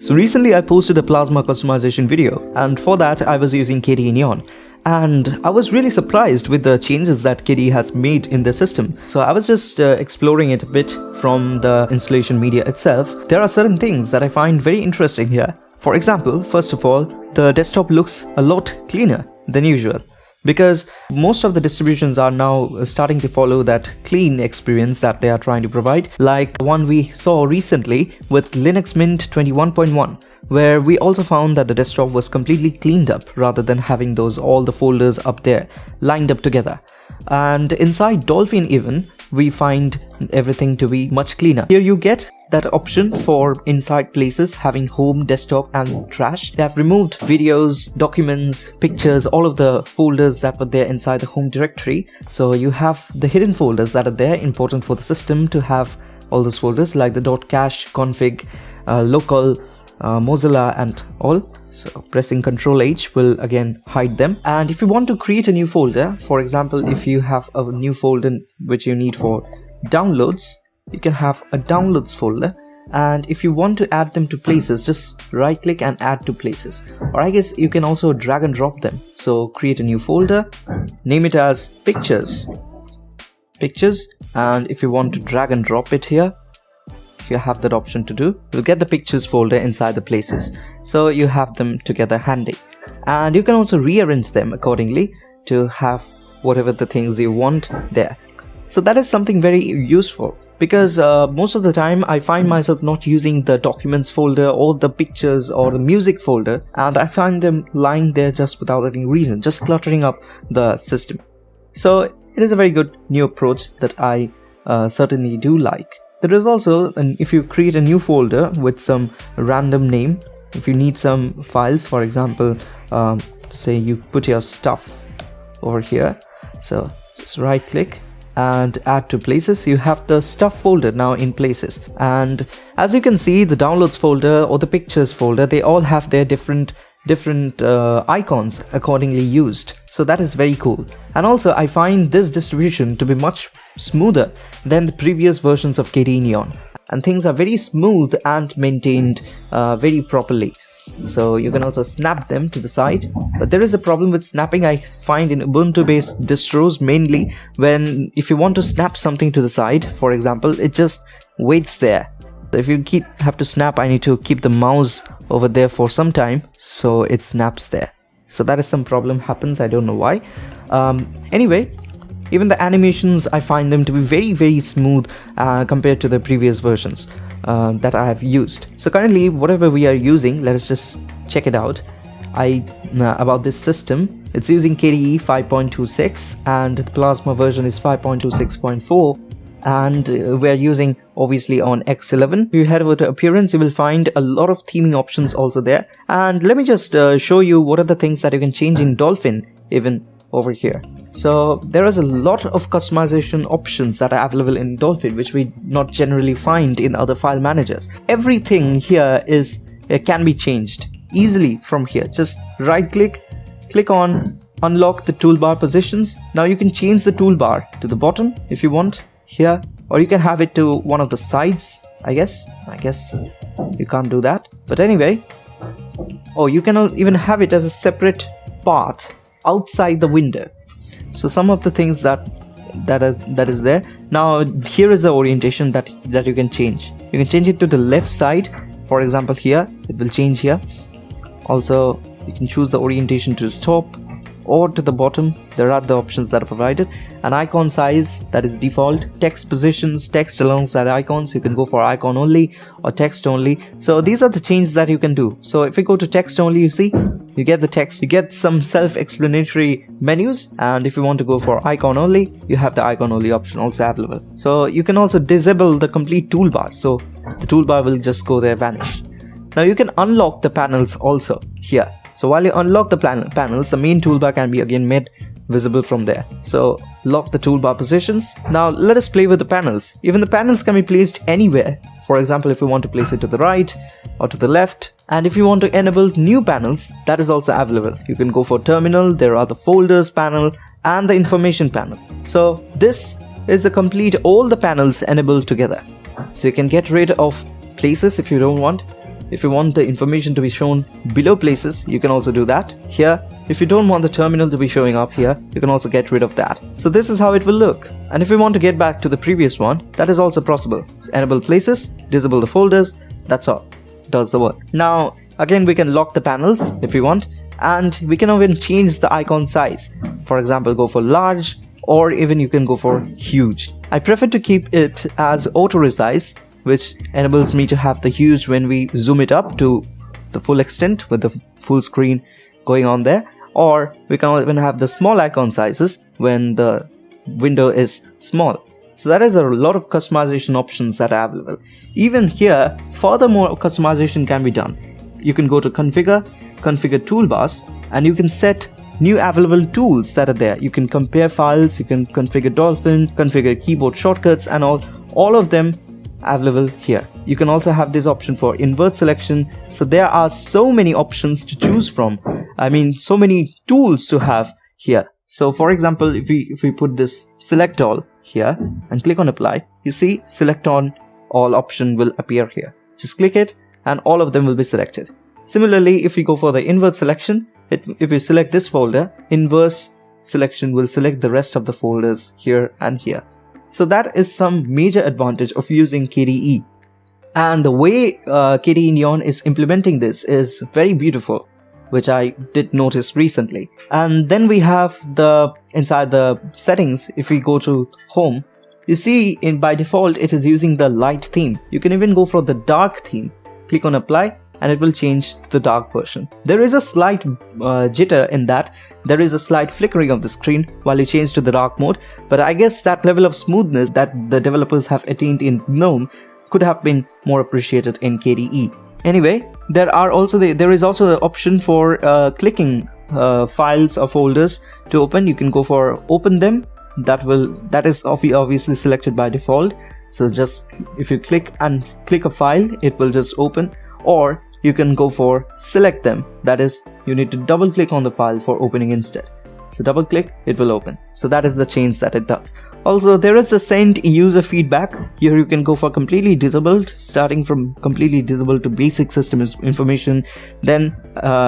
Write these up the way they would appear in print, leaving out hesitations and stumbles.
So recently I posted a Plasma customization video, and for that I was using KDE Neon. And I was really surprised with the changes that KDE has made in the system. So I was just exploring it a bit from the installation media itself. There are certain things that I find very interesting here. For example, first of all, the desktop looks a lot cleaner than usual, because most of the distributions are now starting to follow that clean experience that they are trying to provide, like the one we saw recently with Linux Mint 21.1, where we also found that the desktop was completely cleaned up rather than having all the folders up there lined up together. And inside Dolphin even, we find everything to be much cleaner. Here you get that option for inside places having home, desktop and trash. They have removed videos, documents, pictures, all of the folders that were there inside the home directory. So you have the hidden folders that are there, important for the system to have all those folders like the .cache, config, local, Mozilla and all. So pressing Ctrl H will again hide them. And if you want to create a new folder, for example, if you have a new folder which you need for downloads, you can have a downloads folder. And if you want to add them to places, just right click and add to places, or I guess you can also drag and drop them. So create a new folder, name it as pictures, and if you want to drag and drop it here, you have that option to do. You'll get the pictures folder inside the places, so you have them together handy. And you can also rearrange them accordingly to have whatever the things you want there. So that is something very useful, because most of the time I find myself not using the documents folder or the pictures or the music folder, and I find them lying there just without any reason, just cluttering up the system. So it is a very good new approach that I certainly do like. There is also, if you create a new folder with some random name, if you need some files, for example, say you put your stuff over here, so just right click and add to places. You have the stuff folder now in places, and as you can see, the downloads folder or the pictures folder, they all have their different icons accordingly used. So that is very cool. And also I find this distribution to be much smoother than the previous versions of KDE Neon, and things are very smooth and maintained very properly. So you can also snap them to the side, but there is a problem with snapping I find in Ubuntu based distros, mainly when if you want to snap something to the side, for example, it just waits there. If you have to snap, I need to keep the mouse over there for some time, so it snaps there. So that is some problem happens, I don't know why. Anyway, even the animations, I find them to be very smooth compared to the previous versions that I have used. So currently whatever we are using, let us just check it out. About this system, it's using KDE 5.26 and the Plasma version is 5.26.4. and we're using obviously on X11. If you head over to appearance, you will find a lot of theming options also there. And let me just show you what are the things that you can change in Dolphin even over here. So there is a lot of customization options that are available in Dolphin, which we not generally find in other file managers. Everything here can be changed easily from here. Just right click on unlock the toolbar positions. Now you can change the toolbar to the bottom if you want here, or you can have it to one of the sides. I guess you can't do that, but anyway, you can even have it as a separate part outside the window. So some of the things that is there. Now here is the orientation that you can change. You can change it to the left side, for example. Here it will change here. Also you can choose the orientation to the top or to the bottom. There are the options that are provided. An icon size, that is default. Text positions, text alongside icons, you can go for icon only or text only. So these are the changes that you can do. So if you go to text only, you see you get the text, you get some self-explanatory menus, and if you want to go for icon only, you have the icon only option also available. So you can also disable the complete toolbar, so the toolbar will just go there, vanish. Now you can unlock the panels also here. So while you unlock the panels, the main toolbar can be again made visible from there. So lock the toolbar positions. Now let us play with the panels. Even the panels can be placed anywhere. For example, if you want to place it to the right or to the left, and if you want to enable new panels, that is also available. You can go for terminal, there are the folders panel and the information panel. So this is the complete all the panels enabled together. So you can get rid of places if you don't want. If you want the information to be shown below places, you can also do that here. If you don't want the terminal to be showing up here, you can also get rid of that. So this is how it will look. And if you want to get back to the previous one, that is also possible. So enable places, disable the folders, that's all. Does the work. Now again, we can lock the panels if we want, and we can even change the icon size. For example, go for large, or even you can go for huge. I prefer to keep it as auto resize, which enables me to have the huge when we zoom it up to the full extent with the full screen going on there, or we can even have the small icon sizes when the window is small. So that is a lot of customization options that are available. Even here, furthermore customization can be done. You can go to configure toolbars, and you can set new available tools that are there. You can compare files, you can configure Dolphin, configure keyboard shortcuts, and all of them available here. You can also have this option for invert selection. So there are so many options to choose from. I mean, so many tools to have here. So for example, if we put this select all here and click on apply, you see select on all option will appear here. Just click it and all of them will be selected. Similarly, if we go for the invert selection, if we select this folder, inverse selection will select the rest of the folders here and here. So that is some major advantage of using KDE. And the way KDE Neon is implementing this is very beautiful, which I did notice recently. And then we have inside the settings, if we go to home, you see by default it is using the light theme. You can even go for the dark theme. Click on apply and it will change to the dark version. There is a slight jitter in that. There is a slight flickering of the screen while you change to the dark mode, but I guess that level of smoothness that the developers have attained in GNOME could have been more appreciated in KDE. Anyway, there is also the option for clicking files or folders to open. You can go for open them. That is obviously selected by default. So just if you click a file, it will just open. Or you can go for select them. That is, you need to double click on the file for opening instead. So double click, it will open. So that is the change that it does. Also, there is the send user feedback. Here you can go for completely disabled, starting from completely disabled to basic system information. Then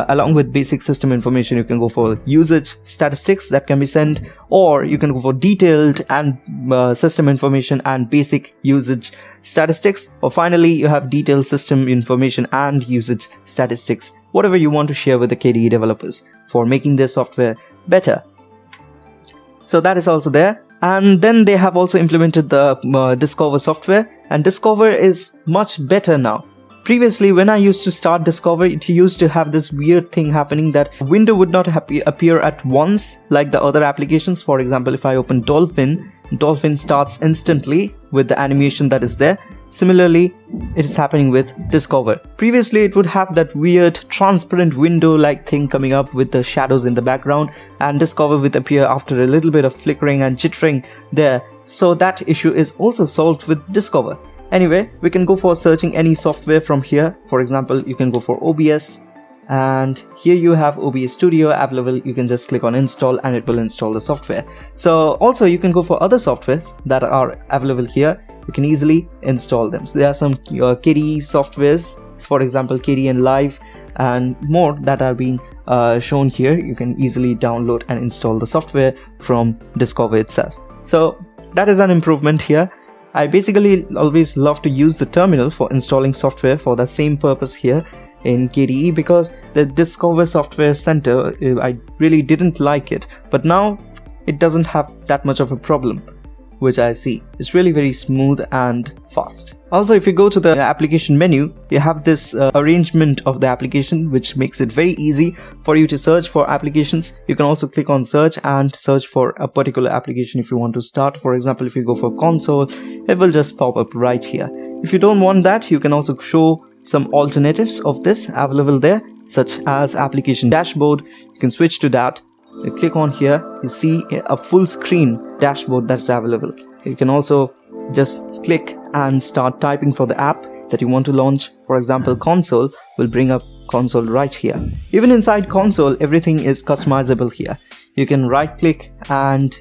along with basic system information, you can go for usage statistics that can be sent, or you can go for detailed and system information and basic usage statistics, or finally you have detailed system information and usage statistics, whatever you want to share with the KDE developers for making their software better. So that is also there. And then they have also implemented the Discover software, and Discover is much better now. Previously, when I used to start Discover, it used to have this weird thing happening that a window would not appear at once like the other applications. For example, if I open Dolphin starts instantly with the animation that is there. Similarly, it is happening with Discover. Previously, it would have that weird transparent window-like thing coming up with the shadows in the background, and Discover would appear after a little bit of flickering and jittering there. So that issue is also solved with Discover. Anyway, we can go for searching any software from here. For example, you can go for OBS, and here you have OBS Studio available. You can just click on install and it will install the software. So also you can go for other softwares that are available here. You can easily install them. So there are some KDE softwares, for example KDE Live and more that are being shown here. You can easily download and install the software from Discover itself. So that is an improvement here. I basically always love to use the terminal for installing software for the same purpose here in KDE, because the Discover Software Center, I really didn't like it, but now it doesn't have that much of a problem, which I see. It's really very smooth and fast. Also, if you go to the application menu, you have this arrangement of the application, which makes it very easy for you to search for applications. You can also click on search and search for a particular application if you want to start. For example, if you go for console, it will just pop up right here. If you don't want that, you can also show some alternatives of this available there, such as application dashboard. You can switch to that. You click on here, you see a full screen dashboard that's available. You can also just click and start typing for the app that you want to launch. For example, console will bring up console right here. Even inside console, everything is customizable here. You can right click and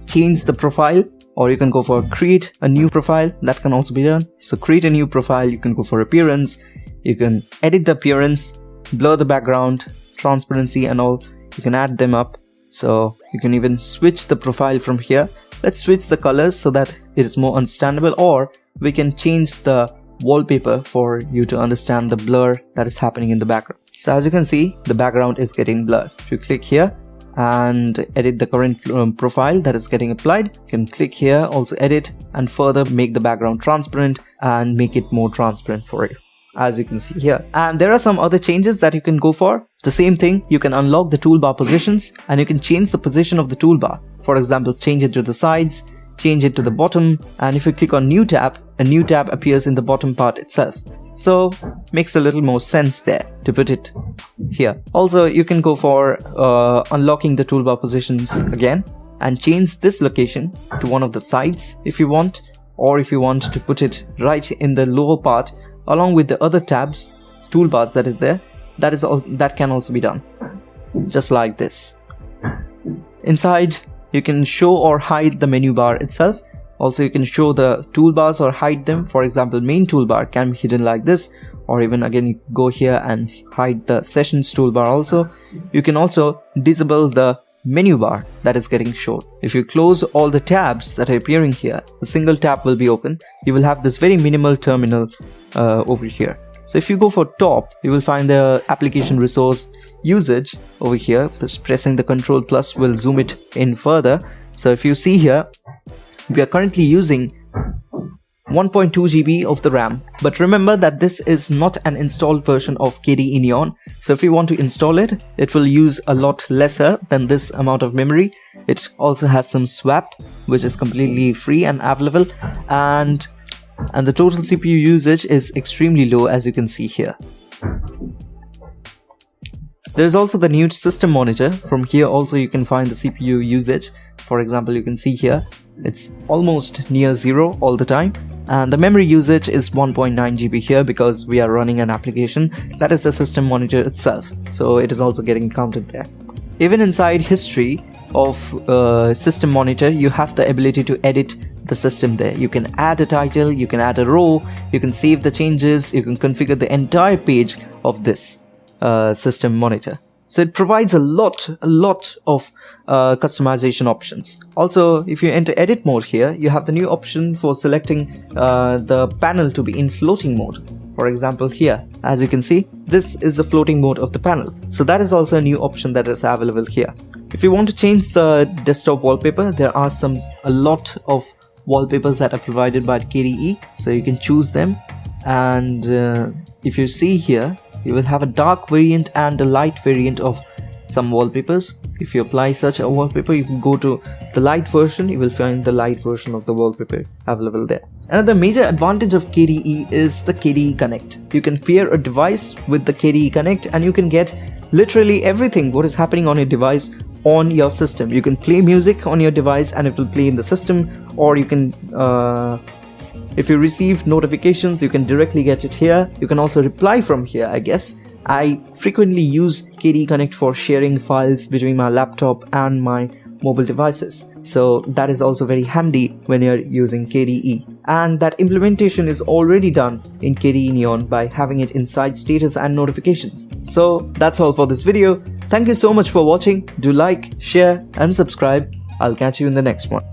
change the profile, or you can go for create a new profile. That can also be done. So create a new profile, you can go for appearance, You can edit the appearance, blur the background, transparency and all. You can add them up. So you can even switch the profile from here. Let's switch the colors so that it is more understandable, or we can change the wallpaper for you to understand the blur that is happening in the background. So as you can see, the background is getting blurred. If you click here and edit the current profile that is getting applied, you can click here, also edit and further make the background transparent and make it more transparent for you, as you can see here. And there are some other changes that you can go for. The same thing, you can unlock the toolbar positions and you can change the position of the toolbar. For example, change it to the sides, change it to the bottom, and if you click on new tab, a new tab appears in the bottom part itself. So makes a little more sense there to put it here. Also, you can go for unlocking the toolbar positions again and change this location to one of the sides if you want, or if you want to put it right in the lower part along with the other tabs, toolbars that is there. That can also be done just like this. Inside, you can show or hide the menu bar itself. Also, you can show the toolbars or hide them. For example, main toolbar can be hidden like this, or even again you go here and hide the sessions toolbar also. You can also disable the menu bar that is getting shown. If you close all the tabs that are appearing here, a single tab will be open. You will have this very minimal terminal over here. So if you go for top, you will find the application resource usage over here. Just pressing the Ctrl plus will zoom it in further. So if you see here, we are currently using 1.2 GB of the RAM, but remember that this is not an installed version of KDE Neon. So if you want to install it, it will use a lot lesser than this amount of memory. It also has some swap, which is completely free and available, and the total CPU usage is extremely low, as you can see here. There is also the new system monitor. From here also you can find the CPU usage. For example, you can see here it's almost near zero all the time, and the memory usage is 1.9 GB here because we are running an application that is the system monitor itself, so it is also getting counted there. Even inside history of system monitor, you have the ability to edit the system there. You can add a title, you can add a row, you can save the changes, you can configure the entire page of this system monitor. So it provides a lot of customization options. Also, if you enter edit mode here, you have the new option for selecting the panel to be in floating mode. For example, here, as you can see, this is the floating mode of the panel. So that is also a new option that is available here. If you want to change the desktop wallpaper, there are a lot of wallpapers that are provided by KDE, so you can choose them. And if you see here, you will have a dark variant and a light variant of some wallpapers. If you apply such a wallpaper, you can go to the light version, you will find the light version of the wallpaper available there. Another major advantage of KDE is the KDE Connect. You can pair a device with the KDE Connect and you can get literally everything what is happening on your device on your system. You can play music on your device and it will play in the system, or you can if you receive notifications, you can directly get it here. You can also reply from here, I guess. I frequently use KDE Connect for sharing files between my laptop and my mobile devices. So that is also very handy when you're using KDE. And that implementation is already done in KDE Neon by having it inside status and notifications. So that's all for this video. Thank you so much for watching. Do like, share and subscribe. I'll catch you in the next one.